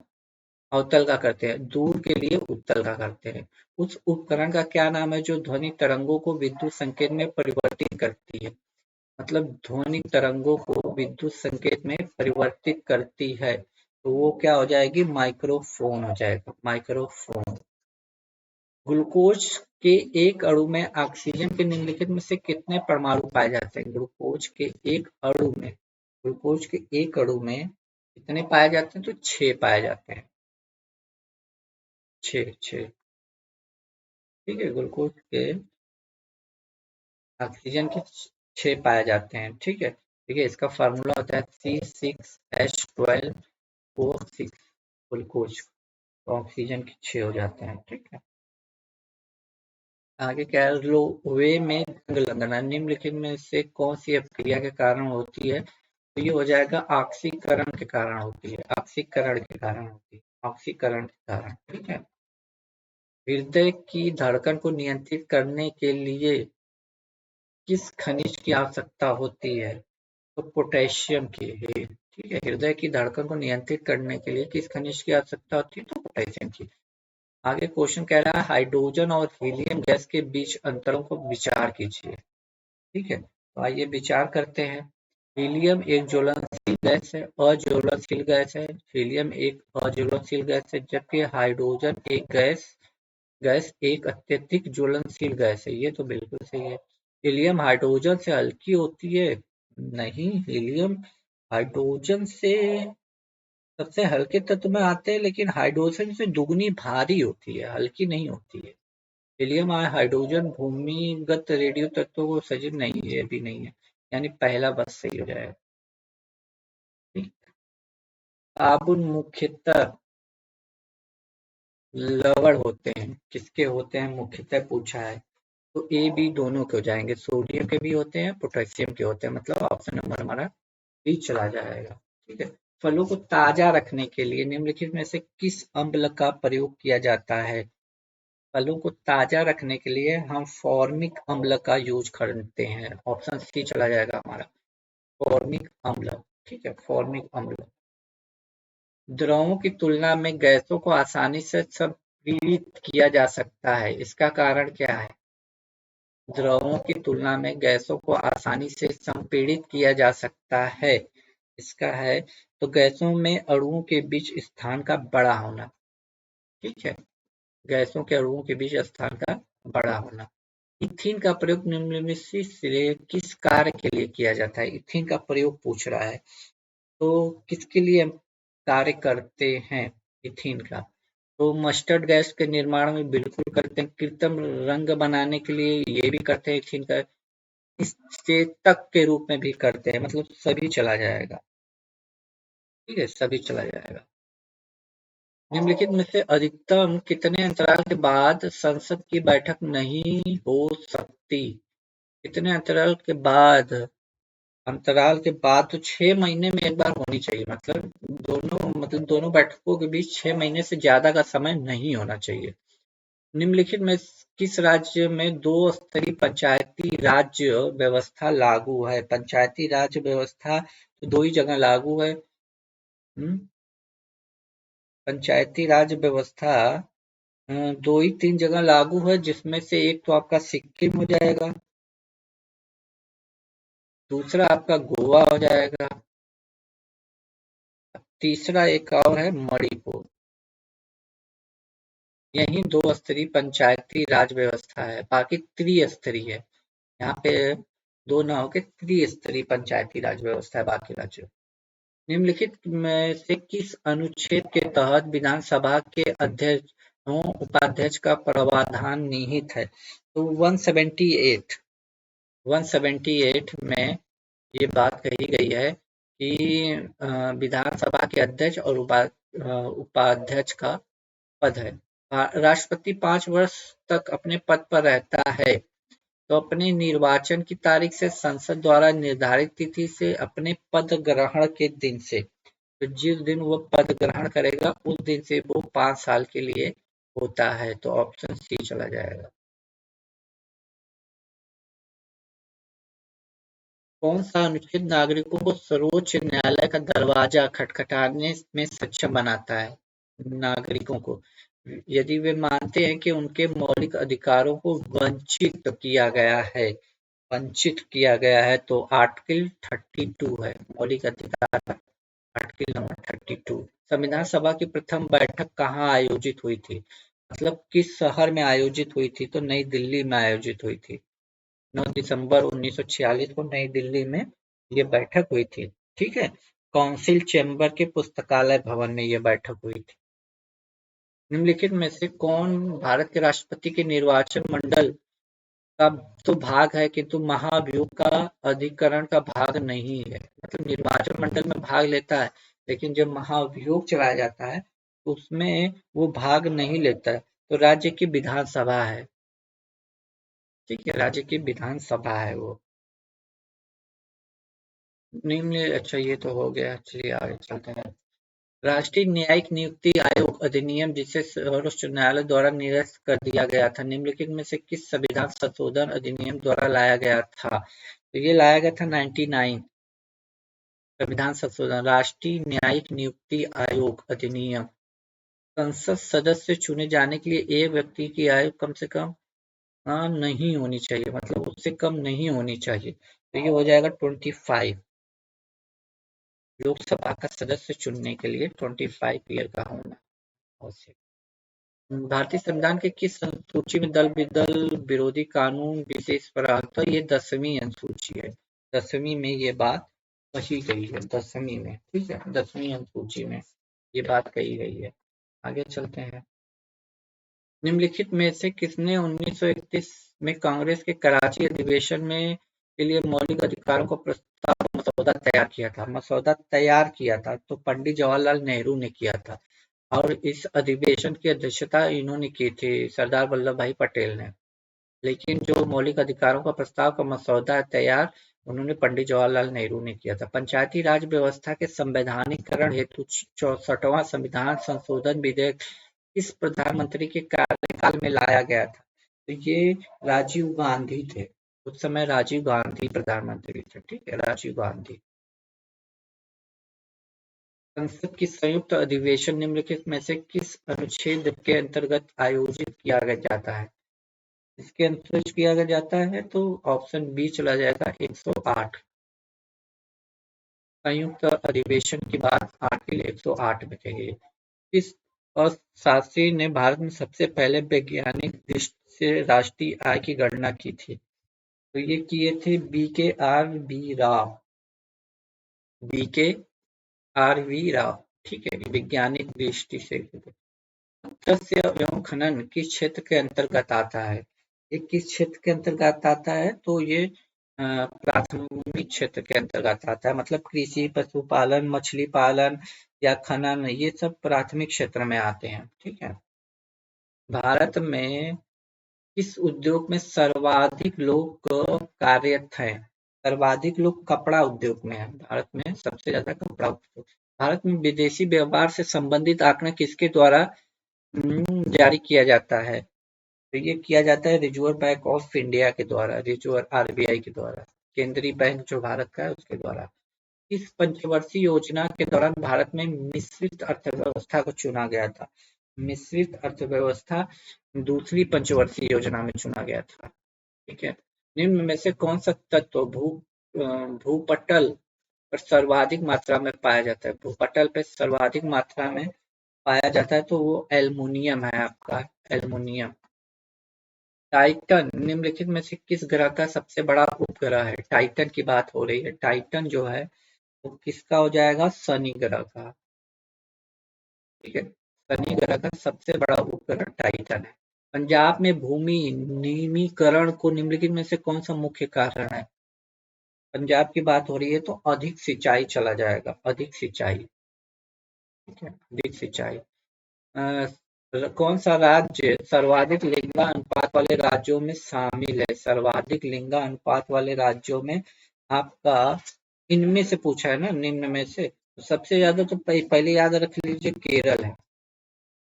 अवतल का करते हैं, दूर के लिए उत्तल का करते हैं। उस उपकरण का क्या नाम है जो ध्वनि तरंगों को विद्युत संकेत में परिवर्तित करती है? मतलब ध्वनि तरंगों को विद्युत संकेत में परिवर्तित करती है, तो वो क्या हो जाएगी? माइक्रोफोन हो जाएगा, माइक्रोफोन। ग्लूकोज के एक अणु में ऑक्सीजन के निम्नलिखित में से कितने परमाणु पाए जाते हैं? ग्लूकोज के एक अणु में, ग्लूकोज के एक अणु में कितने पाए जाते हैं? तो 6 पाए जाते हैं। 6 6। ठीक है। ग्लूकोज के ऑक्सीजन के 6 पाए जाते हैं। ठीक है। ठीक है। इसका फार्मूला होता है C6H12O6। ग्लूकोज ऑक्सीजन के 6 हो जाते हैं। ठीक है। आगे क्या है? लोहे में जंग लगना निम्नलिखित में से कौन सी अपक्रिया के कारण होती है? तो ये हो जाएगा ऑक्सीकरण के कारण होती है, ऑक्सीकरण के कारण होती है, ऑक्सीकरण के कारण। ठीक है। हृदय की धड़कन को नियंत्रित करने के लिए किस खनिज की आवश्यकता होती है? तो पोटेशियम की है। ठीक है। हृदय की धड़कन को नियंत्रित करने के लिए किस खनिज की आवश्यकता होती है? तो पोटेशियम की। आगे क्वेश्चन कह रहा है हाइड्रोजन और हीलियम गैस के बीच अंतरों को विचार कीजिए। ठीक है। तो आइए विचार करते हैं। हीलियम एक ज्वलनशील गैस है, अज्वलनशील गैस है। हीलियम एक अज्वलनशील गैस है, जबकि हाइड्रोजन एक गैस गैस एक अत्यधिक ज्वलनशील गैस है। ये तो बिल्कुल सही है। हीलियम हाइड्रोजन से हल्की होती है? नहीं, हीलियम हाइड्रोजन से सबसे हल्के तत्व में आते हैं, लेकिन हाइड्रोजन से दुगनी भारी होती है, हल्की नहीं होती है। हीलियम और हाइड्रोजन भूमिगत रेडियो तत्वों को सजीव नहीं है, भी नहीं है। यानी पहला बस सही हो जाएगा। ठीक। साबुन मुख्यतः लवण होते हैं, किसके होते हैं मुख्यतः पूछा है, तो ए बी दोनों के हो जाएंगे। सोडियम के भी होते हैं, पोटेशियम के होते हैं, मतलब ऑप्शन नंबर हमारा बी चला जाएगा। ठीक है। फलों को ताजा रखने के लिए निम्नलिखित में से किस अम्ल का प्रयोग किया जाता है? फलों को ताजा रखने के लिए हम फॉर्मिक अम्ल का यूज करते हैं। ऑप्शन सी चला जाएगा हमारा, फॉर्मिक अम्ल। ठीक है। फॉर्मिक अम्ल। द्रवों की तुलना में गैसों को आसानी से संपीड़ित किया जा सकता है, इसका कारण क्या है? द्रवों की तुलना में गैसों को आसानी से संपीड़ित किया जा सकता है, इसका है तो गैसों में अणुओं के बीच स्थान का बड़ा होना। ठीक है। गैसों के अणुओं के बीच स्थान का बड़ा होना। इथीन का प्रयोग निम्नलिखित से किस कार्य के लिए किया जाता है? इथीन का प्रयोग पूछ रहा है, तो किसके लिए कार्य करते हैं इथीन का? तो मस्टर्ड गैस के निर्माण में बिल्कुल करते हैं, कृत्रिम रंग बनाने के लिए ये भी करते हैं इथीन का, स्तेतक के रूप में भी करते हैं, मतलब सभी चला जाएगा। ठीक है। सभी चला जाएगा। निम्नलिखित में से अधिकतम कितने अंतराल के बाद संसद की बैठक नहीं हो सकती? कितने अंतराल के बाद तो 6 महीने में एक बार होनी चाहिए, मतलब दोनों बैठकों के बीच 6 महीने से ज्यादा का समय नहीं होना चाहिए। निम्नलिखित में किस राज्य में दो स्तरीय पंचायती राज व्यवस्था लागू है? पंचायती राज व्यवस्था तो दो ही जगह लागू है। पंचायती राज व्यवस्था दो ही तीन जगह लागू है, जिसमें से एक तो आपका सिक्किम हो जाएगा, दूसरा आपका गोवा हो जाएगा, तीसरा एक और है मणिपुर। यही दो स्तरीय पंचायती राज व्यवस्था है, बाकी त्रिस्तरीय है। यहाँ पे दो ना होके त्रिस्तरीय पंचायती राज व्यवस्था है बाकी राज्यों। निम्नलिखित में से किस अनुच्छेद के तहत विधानसभा के अध्यक्ष एवं उपाध्यक्ष का प्रावधान निहित है? तो 178 178 में ये बात कही गई है कि विधानसभा के अध्यक्ष और उपाध्यक्ष का पद है। राष्ट्रपति 5 वर्ष तक अपने पद पर रहता है तो अपने निर्वाचन की तारीख से संसद द्वारा निर्धारित तिथि से अपने पद ग्रहण के दिन से, तो जिस दिन वो पद ग्रहण करेगा उस दिन से वो 5 साल के लिए होता है। तो ऑप्शन सी चला जाएगा। कौन सा अनुच्छेद नागरिकों को सर्वोच्च न्यायालय का दरवाजा खटखटाने में सक्षम बनाता है? नागरिकों को यदि वे मानते हैं कि उनके मौलिक अधिकारों को वंचित किया गया है तो आर्टिकल 32 है मौलिक अधिकार, आर्टिकल नंबर 32। संविधान सभा की प्रथम बैठक कहाँ आयोजित हुई थी? मतलब किस शहर में आयोजित हुई थी? तो नई दिल्ली में आयोजित हुई थी। 9 दिसंबर 1946 को नई दिल्ली में ये बैठक हुई थी। ठीक है, काउंसिल चैम्बर के पुस्तकालय भवन में ये बैठक हुई थी। निम्नलिखित में से कौन भारत के राष्ट्रपति के निर्वाचन मंडल का तो भाग है किंतु महाभियोग का अधिकरण का भाग नहीं है? मतलब निर्वाचन मंडल में भाग लेता है लेकिन जब महाभियोग चलाया जाता है तो उसमें वो भाग नहीं लेता है। तो राज्य की विधानसभा है। ठीक है, राज्य की विधानसभा है वो। निम्न अच्छा ये तो हो गया, चलिए आगे चलते हैं। राष्ट्रीय न्यायिक नियुक्ति आयोग अधिनियम जिसे सर्वोच्च न्यायालय द्वारा निरस्त कर दिया गया था निम्नलिखित में से किस संविधान संशोधन अधिनियम द्वारा लाया गया था? तो ये लाया गया था 99 संविधान संशोधन राष्ट्रीय न्यायिक नियुक्ति आयोग अधिनियम। संसद सदस्य चुने जाने के लिए एक व्यक्ति की आयु कम से कम नहीं होनी चाहिए, मतलब उससे कम नहीं होनी चाहिए। तो ये हो जाएगा 25। लोकसभा का सदस्य चुनने के लिए 25 ईयर का होना आवश्यक। भारतीय संविधान के किस अनुसूची में दल बदल विरोधी कानून विशेष प्रावधान? तो ये 10वीं अनुसूची है। 10वीं में ये बात कही गई है। 10वीं में, ठीक है, 10वीं अनुसूची में ये बात कही गई है। आगे चलते हैं। निम्नलिखित में से किसने 1931 में कांग्रेस के कराची अधिवेशन में के लिए मौलिक अधिकारों को प्रस्ताव मसौदा तैयार किया था? मसौदा तैयार किया था तो पंडित जवाहरलाल नेहरू ने किया था और इस अधिवेशन की अध्यक्षता इन्होंने की थी, सरदार वल्लभ भाई पटेल ने। लेकिन जो मौलिक अधिकारों का प्रस्ताव का मसौदा तैयार उन्होंने पंडित जवाहरलाल नेहरू ने किया था। पंचायती राज व्यवस्था के संवैधानिकरण हेतु 64वां संविधान संशोधन विधेयक किस प्रधानमंत्री के कार्यकाल में लाया गया था? तो ये राजीव गांधी थे। उस समय राजीव गांधी प्रधानमंत्री थे। ठीक है, राजीव गांधी। संसद की संयुक्त अधिवेशन निम्नलिखित में से किस अनुच्छेद के अंतर्गत आयोजित किया जाता है? इसके अंतर्गत किया जाता है तो ऑप्शन बी चला जाएगा 108। संयुक्त अधिवेशन की बात आर्टिकल 108 में कही गई। किस अर्थशास्त्री ने भारत में सबसे पहले वैज्ञानिक दृष्टि से राष्ट्रीय आय की गणना की थी? तो ये किए थे BKR राव। BKR राव, ठीक है, वैज्ञानिक दृष्टि से। मत्स्य एवं खनन किस क्षेत्र के अंतर्गत आता है? ये किस क्षेत्र के अंतर्गत आता है? तो ये प्राथमिक क्षेत्र के अंतर्गत आता है। मतलब कृषि, पशुपालन, मछली पालन या खनन, ये सब प्राथमिक क्षेत्र में आते हैं। ठीक है। भारत में किस उद्योग में सर्वाधिक लोग कार्यरत हैं? सर्वाधिक लोग कपड़ा उद्योग में है। भारत में सबसे ज्यादा कपड़ा उद्योग। भारत में विदेशी व्यापार से संबंधित आंकड़ा किसके द्वारा जारी किया जाता है? तो ये किया जाता है रिजर्व बैंक ऑफ इंडिया के द्वारा, रिजर्व RBI के द्वारा, केंद्रीय बैंक जो भारत का है उसके द्वारा। इस पंचवर्षीय योजना के दौरान भारत में मिश्रित अर्थव्यवस्था को चुना गया था? मिश्रित अर्थव्यवस्था दूसरी पंचवर्षीय योजना में चुना गया था। ठीक है। निम्न में से कौन सा तत्व भूपटल पर सर्वाधिक मात्रा में पाया जाता है? भूपटल पे सर्वाधिक मात्रा में पाया जाता है तो वो एल्युमिनियम है आपका, एल्युमिनियम। टाइटन निम्नलिखित में से किस ग्रह का सबसे बड़ा उपग्रह है? टाइटन की बात हो रही है। टाइटन जो है वो किसका हो जाएगा? शनि ग्रह का। ठीक है, शनि ग्रह का सबसे बड़ा उपग्रह टाइटन है। पंजाब में भूमि नियमीकरण को निम्नलिखित में से कौन सा मुख्य कारण है? पंजाब की बात हो रही है तो अधिक सिंचाई चला जाएगा, अधिक सिंचाई। ठीक है, अधिक सिंचाई। कौन सा राज्य सर्वाधिक लिंगानुपात वाले राज्यों में शामिल है? सर्वाधिक लिंगानुपात वाले राज्यों में आपका इनमें से पूछा है ना, निम्न में से तो सबसे ज्यादा तो पहले याद रख लीजिए केरल है,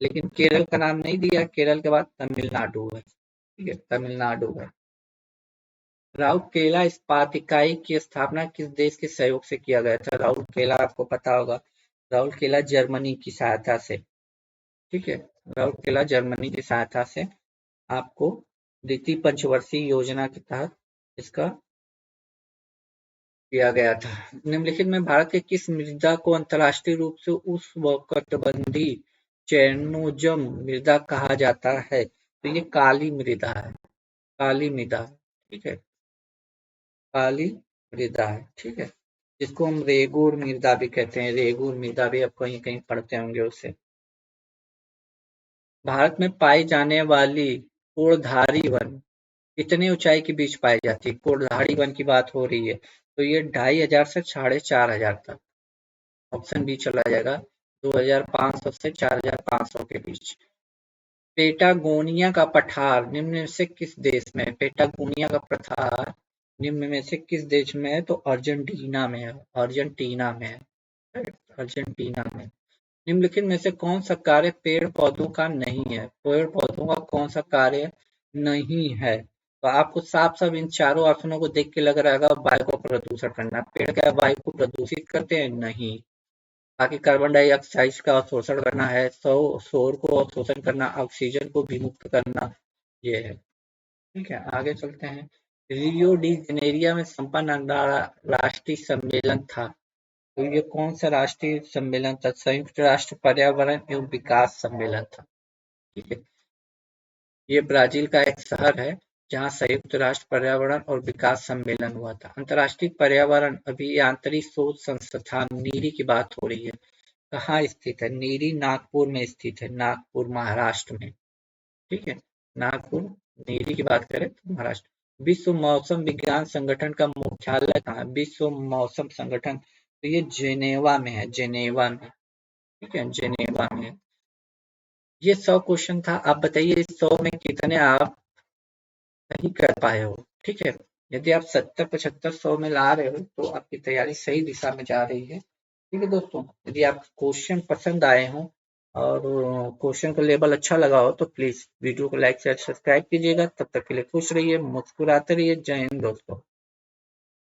लेकिन केरल का नाम नहीं दिया। केरल के बाद तमिलनाडु है। ठीक है, तमिलनाडु है। राउरकेला इस्पात इकाई की स्थापना किस देश के सहयोग से किया गया था? राउरकेला आपको पता होगा, राउरकेला जर्मनी की सहायता से। ठीक है, राउरकेला जर्मनी की सहायता से आपको द्वितीय पंचवर्षीय योजना के तहत इसका किया गया था। निम्नलिखित में भारत के किस मृदा को अंतर्राष्ट्रीय रूप से उष्णकटिबंधीय चैनोजम मृदा कहा जाता है? तो ये काली मृदा है, काली मृदा। ठीक है, काली मृदा है। ठीक है, जिसको हम रेगुर मृदा भी कहते हैं, रेगुर मृदा भी आप कहीं कहीं पढ़ते होंगे उसे। भारत में पाई जाने वाली कोड़धारी वन कितनी ऊंचाई के बीच पाई जाती है? कोड़धारी वन की बात हो रही है तो ये 2500 से 4500 तक। ऑप्शन बी चला जाएगा, 2500 से 4500 के बीच। पेटागोनिया का पठार निम्न में से किस देश में है? पेटागोनिया का पठार निम्न में से किस देश में है? तो अर्जेंटीना में है, अर्जेंटीना में है, अर्जेंटीना में। निम्नलिखित में से कौन सा कार्य पेड़ पौधों का नहीं है? पेड़ पौधों का कौन सा कार्य नहीं है? तो आपको साफ साफ इन चारों ऑप्शनों को देख के लग रहा होगा वायु को प्रदूषण करना। पेड़ क्या वायु को प्रदूषित करते हैं? नहीं। बाकी कार्बन डाइऑक्साइड का अवशोषण करना है, सौर को अवशोषण करना, ऑक्सीजन को विमुक्त करना, ये है। ठीक है, आगे चलते हैं। रियो डी जनेरिया में संपन्न अंतर्राष्ट्रीय सम्मेलन था, तो ये कौन सा राष्ट्रीय सम्मेलन था? संयुक्त राष्ट्र पर्यावरण एवं विकास सम्मेलन था। ठीक है, ये ब्राजील का एक शहर है जहाँ संयुक्त राष्ट्र पर्यावरण और विकास सम्मेलन हुआ था। अंतर्राष्ट्रीय पर्यावरण अभियांत्रिकी शोध संस्थान नीरी की बात हो रही है, कहाँ स्थित है? नीरी नागपुर में स्थित है, नागपुर महाराष्ट्र में। ठीक है, नागपुर, नीरी की बात करें तो महाराष्ट्र। विश्व मौसम विज्ञान संगठन का मुख्यालय कहाँ है? विश्व मौसम संगठन, तो ये जेनेवा में है, जेनेवा में। ठीक है, जेनेवा में। ये 100 क्वेश्चन था। आप बताइए इस 100 में कितने आप सही कर पाए हो? ठीक है, यदि आप 70, 75, 100 में ला रहे हो तो आपकी तैयारी सही दिशा में जा रही है। ठीक है दोस्तों, यदि आप क्वेश्चन पसंद आए हों और क्वेश्चन का लेवल अच्छा लगा हो तो प्लीज वीडियो को लाइक शेयर सब्सक्राइब कीजिएगा। तब तक के लिए खुश रहिए, मुस्कुराते रहिए। जय हिंद दोस्तों।